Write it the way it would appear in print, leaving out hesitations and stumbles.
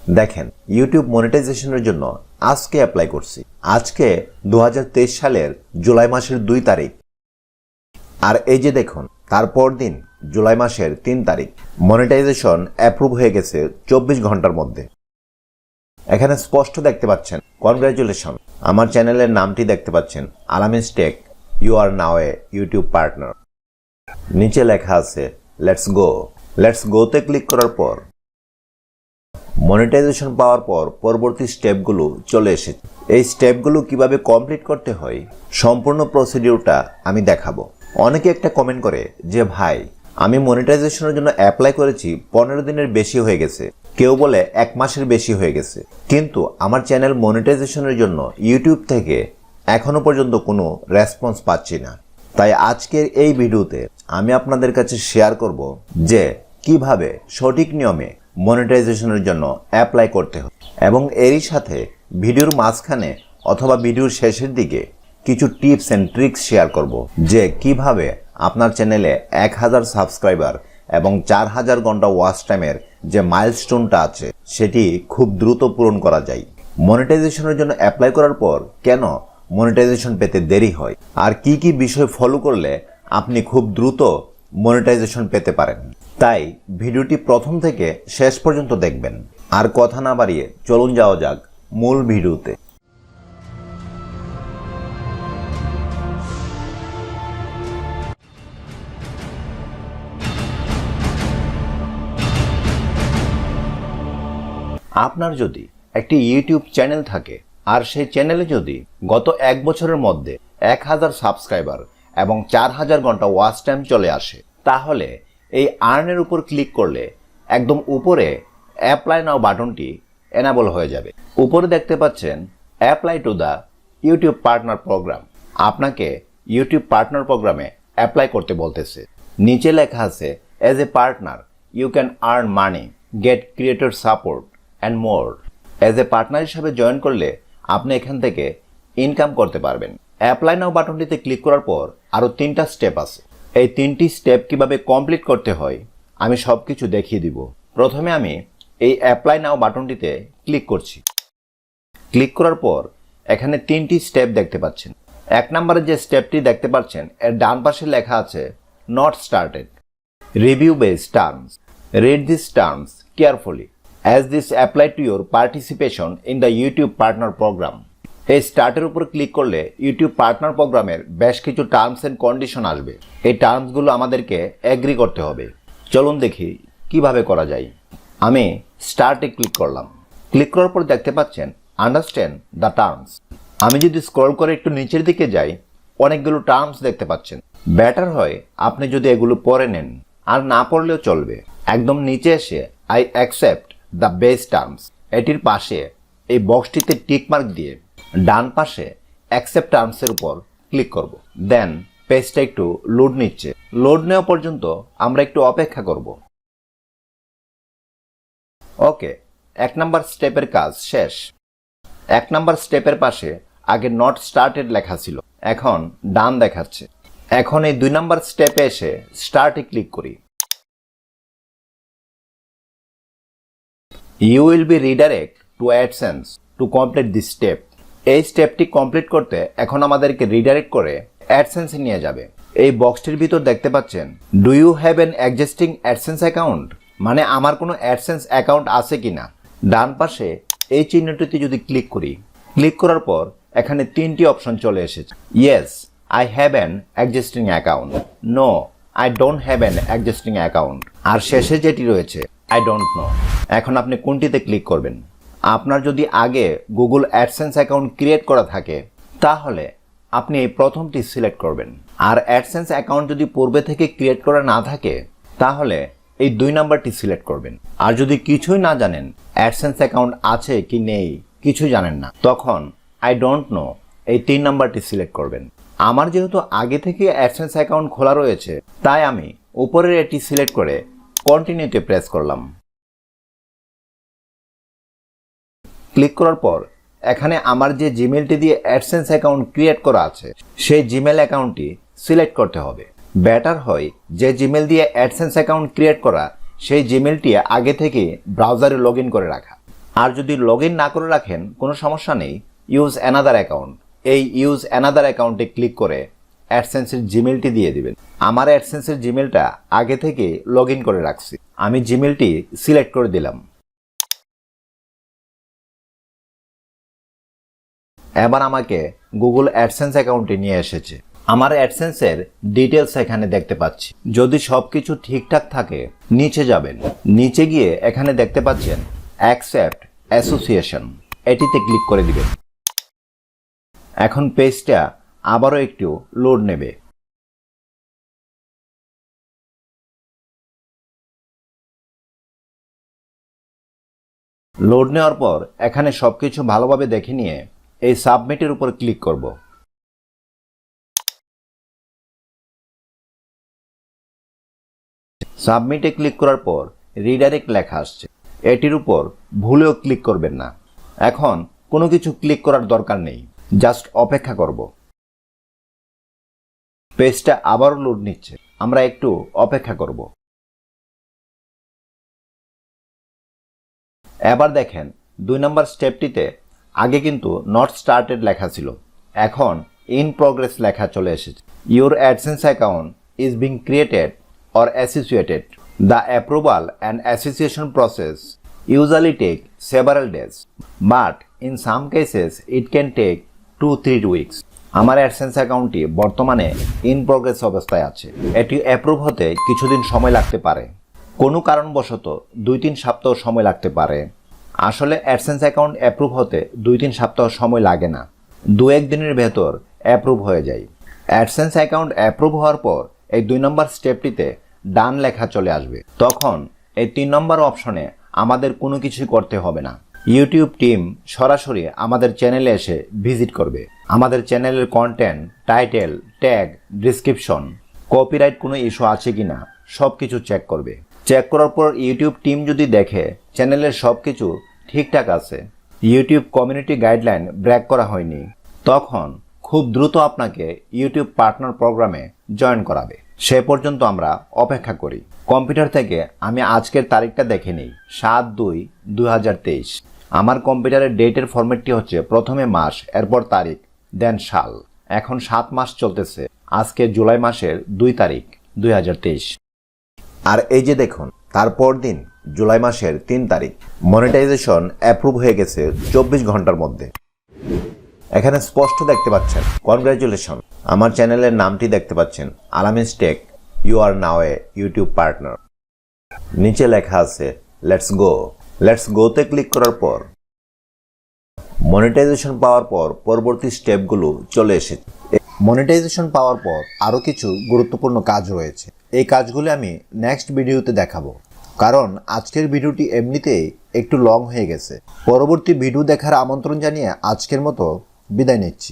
দেখেন, ইউটিউব মনিটাইজেশনের জন্য আজকে অ্যাপ্লাই করছি। আজকে 2023 সালের জুলাই মাসের 2 তারিখ। আর এই যে দেখুন, তারপর দিন জুলাই মাসের 3 তারিখ মনিটাইজেশন অ্যাপ্রুভ হয়ে গেছে 24 ঘন্টার মধ্যে। এখানে স্পষ্ট দেখতে পাচ্ছেন, কনগ্রাচুলেশন। আমার চ্যানেলের নামটি দেখতে পাচ্ছেন, Alamin tech, you are now a YouTube partner. নিচে লেখা আছে লেটস গো। লেটস গোতে ক্লিক করার পর মনিটাইজেশন পাওয়ার পর পরবর্তী স্টেপগুলো চলে এসেছে। এই স্টেপগুলো কিভাবে কমপ্লিট করতে হয় সম্পূর্ণ প্রসিডিউরটা আমি দেখাবো। অনেকে একটা কমেন্ট করে যে ভাই, আমি মনিটাইজেশনের জন্য অ্যাপ্লাই করেছি, 15 দিনের বেশি হয়ে গেছে, কেউ বলে 1 মাসের বেশি হয়ে গেছে, কিন্তু আমার চ্যানেল মনিটাইজেশনের জন্য ইউটিউব থেকে এখনো পর্যন্ত কোনো রেসপন্স পাচ্ছি না। তাই আজকের এই ভিডিওতে আমি আপনাদের কাছে শেয়ার করব যে কিভাবে সঠিক নিয়মে মনিটাইজেশনের জন্য অ্যাপ্লাই করতে হয়, এবং এরই সাথে ভিডিওর মাঝখানে অথবা ভিডিওর শেষের দিকে কিছু টিপস এন্ড ট্রিক্স শেয়ার করব যে কিভাবে আপনার চ্যানেলে 1000 সাবস্ক্রাইবার এবং 4000 ঘন্টা ওয়াচ টাইমের যে মাইলস্টোনটা আছে সেটি খুব দ্রুত পূরণ করা যায়। মনিটাইজেশনের জন্য অ্যাপ্লাই করার পর কেন মনিটাইজেশন পেতে দেরি হয়, আর কি কি বিষয় ফলো করলে আপনি খুব দ্রুত মনিটাইজেশন পেতে পারেন। তাই ভিডিওটি প্রথম থেকে শেষ পর্যন্ত দেখবেন। আর কথা না বাড়িয়ে চলুন যাওয়া যাক মূল ভিডিওতে। আপনার যদি একটি ইউটিউব চ্যানেল থাকে আর সেই চ্যানেলে যদি গত 1 বছরের মধ্যে 1000 সাবস্ক্রাইবার এবং 4000 ঘন্টা ওয়াচ টাইম চলে আসে, তাহলে এই আর্নের উপর ক্লিক করলে একদম উপরে অ্যাপ্লাই নাও বাটনটি এনেবল হয়ে যাবে। উপরে দেখতে পাচ্ছেন apply to the YouTube partner program. আপনাকে ইউটিউব পার্টনার প্রোগ্রামে অ্যাপ্লাই করতে বলতেছে। নিচে লেখা আছে as a partner you can earn money, get creator support and more. As a partner হিসাবে জয়েন করলে আপনি এখান থেকে ইনকাম করতে পারবেন। অ্যাপ্লাই নাও বাটনটিতে ক্লিক করার পর আরও 3টা স্টেপ আছে। এই 3টি স্টেপ কিভাবে কমপ্লিট করতে হয় আমি সব কিছু দেখিয়ে দিব। প্রথমে আমি এই অ্যাপ্লাই নাও বাটনটিতে ক্লিক করছি। ক্লিক করার পর এখানে 3টি স্টেপ দেখতে পাচ্ছেন। 1 নম্বরের যে স্টেপটি দেখতে পাচ্ছেন এর ডান পাশে লেখা আছে not started, review base terms, read this terms carefully as this apply to your participation in the YouTube partner program। এই স্টার্টের উপর ক্লিক করলে ইউটিউব পার্টনার প্রোগ্রামের বেশ কিছু টার্মস এন্ড কন্ডিশন আসবে। এই টার্মসগুলো আমাদেরকে এগ্রি করতে হবে। চলুন দেখি কিভাবে করা যায়। আমি স্টার্টে ক্লিক করলাম। ক্লিক করার পর দেখতে পাচ্ছেন আন্ডারস্ট্যান্ড দ্য টার্মস। আমি যদি স্ক্রল করে একটু নিচের দিকে যাই, অনেকগুলো টার্মস দেখতে পাচ্ছেন। বেটার হয় আপনি যদি এগুলো পড়ে নেন, আর না পড়লেও চলবে। একদম নিচে এসে I accept the base terms এটির পাশে এই বক্সটিতে টিক মার্ক দিয়ে ডান পাশে অ্যাকসেপ্ট টার্মসের উপর ক্লিক করব। দেন পেজটা একটু লোড নিচ্ছে। লোড নেওয়া পর্যন্ত আমরা একটু অপেক্ষা করব। ওকে, 1 নম্বর স্টেপের কাজ শেষ। 1 নম্বর স্টেপের পাশে আগে নট স্টার্টেড লেখা ছিল, এখন ডান দেখাচ্ছে। এখন এই 2 নম্বর স্টেপে এসে স্টার্টে ক্লিক করি। You will be redirect to AdSense to complete this step। এই স্টেপটি কমপ্লিট করতে এখন আমাদেরকে রিডাইরেক্ট করে অ্যাডসেন্সে নিয়ে যাবে। এই বক্সটির ভিতর দেখতে পাচ্ছেন do you have an existing AdSense account, মানে আমার কোনো অ্যাডসেন্স অ্যাকাউন্ট আছে কিনা। ডান পাশে এই চিহ্নটিতে যদি ক্লিক করি, ক্লিক করার পর এখানে 3টি অপশন চলে এসেছে। Yes I have an existing account, no I don't have an existing account, আর শেষে যেটি রয়েছে আই ডোন্ট নো। এখন আপনি কোনটিতে ক্লিক করবেন? আপনার যদি আগে গুগল অ্যাডসেন্স অ্যাকাউন্ট ক্রিয়েট করা থাকে তাহলে আপনি এই প্রথমটি সিলেক্ট করবেন, আর অ্যাডসেন্স অ্যাকাউন্ট যদি পূর্বে থেকে ক্রিয়েট করা না থাকে তাহলে এই 2 নাম্বারটি সিলেক্ট করবেন। আর যদি কিছুই না জানেন, অ্যাডসেন্স অ্যাকাউন্ট আছে কি নেই কিছু জানেন না, তখন আই ডোন্ট নো এই 3 নাম্বারটি সিলেক্ট করবেন। আমার যেহেতু আগে থেকে অ্যাডসেন্স অ্যাকাউন্ট খোলা রয়েছে, তাই আমি উপরের এটি সিলেক্ট করে কন্টিনিউতে প্রেস করলাম। ক্লিক করার পর এখানে আমার যে জিমেলটি দিয়ে অ্যাডসেন্স অ্যাকাউন্ট ক্রিয়েট করা আছে সেই জিমেল অ্যাকাউন্টটি সিলেক্ট করতে হবে। বেটার হয় যে জিমেল দিয়ে অ্যাডসেন্স অ্যাকাউন্ট ক্রিয়েট করা সেই জিমেলটি আগে থেকে ব্রাউজারে লগ ইন করে রাখা। আর যদি লগ ইন না করে রাখেন কোনো সমস্যা নেই, ইউজ অ্যানাদার অ্যাকাউন্ট, এই ইউজ অ্যানাদার অ্যাকাউন্টে ক্লিক করে অ্যাডসেন্সের জিমেলটি দিয়ে দিবেন। আমার অ্যাডসেন্সের জিমেলটা আগে থেকে লগ ইন করে রাখছি, আমি জিমেলটি সিলেক্ট করে দিলাম। এবার আমাকে গুগল অ্যাডসেন্স অ্যাকাউন্টে নিয়ে এসেছে। আমার অ্যাডসেন্সের ডিটেলস এখানে দেখতে পাচ্ছি। যদি সবকিছু ঠিকঠাক থাকে নিচে যাবেন, নিচে গিয়ে এখানে দেখতে পাচ্ছেন অ্যাকসেপ্ট অ্যাসোসিয়েশন, এটিতে ক্লিক করে দিবেন। এখন পেজটা আবারও একটু লোড নেবে। লোড নেওয়ার পর এখানে সবকিছু ভালোভাবে দেখে নিয়ে এই সাবমিটের উপর ক্লিক করব। সাবমিটে ক্লিক করার পর রিডাইরেক্ট লেখা আসছে, এটির উপর ভুলেও ক্লিক করবেন না। এখন কোনো কিছু ক্লিক করার দরকার নেই, জাস্ট অপেক্ষা করব। পেজটা আবারও লোড নিচ্ছে, আমরা একটু অপেক্ষা করব। এবার দেখেন 2 নম্বর স্টেপটিতে আগে কিন্তু নট স্টার্টেড লেখা ছিল, এখন ইন প্রগ্রেস লেখা চলে এসেছে। Your AdSense account is being created or associated. The approval and association process usually take several days, but in some cases it can take 2-3 weeks. আমার অ্যাডসেন্স অ্যাকাউন্টটি বর্তমানে ইন প্রগ্রেস অবস্থায় আছে, এটি অ্যাপ্রুভ হতে কিছুদিন সময় লাগতে পারে, কোনো কারণবশত 2-3 সপ্তাহ সময় লাগতে পারে। আসলে অ্যাডসেন্স অ্যাকাউন্ট অ্যাপ্রুভ হতে 2-3 সপ্তাহ সময় লাগে না, 2-1 দিনের ভেতর অ্যাপ্রুভ হয়ে যায়। অ্যাডসেন্স অ্যাকাউন্ট অ্যাপ্রুভ হওয়ার পর এই 2 নম্বর স্টেপটিতে ডান লেখা চলে আসবে, তখন এই 3 নম্বর অপশনে আমাদের কোনো কিছুই করতে হবে না। ইউটিউব টিম সরাসরি আমাদের চ্যানেলে এসে ভিজিট করবে, আমাদের চ্যানেলের content, title, tag, description, copyright কোনো ইস্যু আছে কিনা সব কিছু চেক করবে। চেক করার পর ইউটিউব টিম যদি দেখে চ্যানেলের সব কিছু ঠিকঠাক আছে, ইউটিউব কমিউনিটি গাইডলাইন ব্রেক করা হয়নি, তখন খুব দ্রুত আপনাকে ইউটিউব পার্টনার প্রোগ্রামে জয়েন করাবে। সে পর্যন্ত আমরা অপেক্ষা করি। কম্পিউটার থেকে আমি আজকের তারিখটা দেখে নিই, 7/2/2023। আমার কম্পিউটারের ডেটের ফরম্যাটটি হচ্ছে প্রথমে মাস, এরপর তারিখ, দেন সাল। এখন 7 মাস চলতেছে, আজকে জুলাই মাসের 2 তারিখ 2023। আর এই যে দেখুন, তারপর দিন জুলাই মাসের 3 তারিখ। মনিটাইজেশন অ্যাপ্রুভ হয়ে গেছে 24 ঘন্টার মধ্যে। এখানে স্পষ্ট দেখতে পাচ্ছেন কনগ্রাচুলেশন, আমার চ্যানেলের নামটি দেখতে পাচ্ছেন Alamin tech, you are now a YouTube partner. নিচে লেখা আছে লেটস গো। লেটস গোতে ক্লিক করার পর মনিটাইজেশন পাওয়ার পর পরবর্তী স্টেপগুলো চলে এসেছে। মনিটাইজেশন পাওয়ার পর আরও কিছু গুরুত্বপূর্ণ কাজ রয়েছে, এই কাজগুলো আমি নেক্সট ভিডিওতে দেখাবো, কারণ আজকের ভিডিওটি এমনিতেই একটু লং হয়ে গেছে। পরবর্তী ভিডিও দেখার আমন্ত্রণ জানিয়ে আজকের মতো বিদায় নিচ্ছি।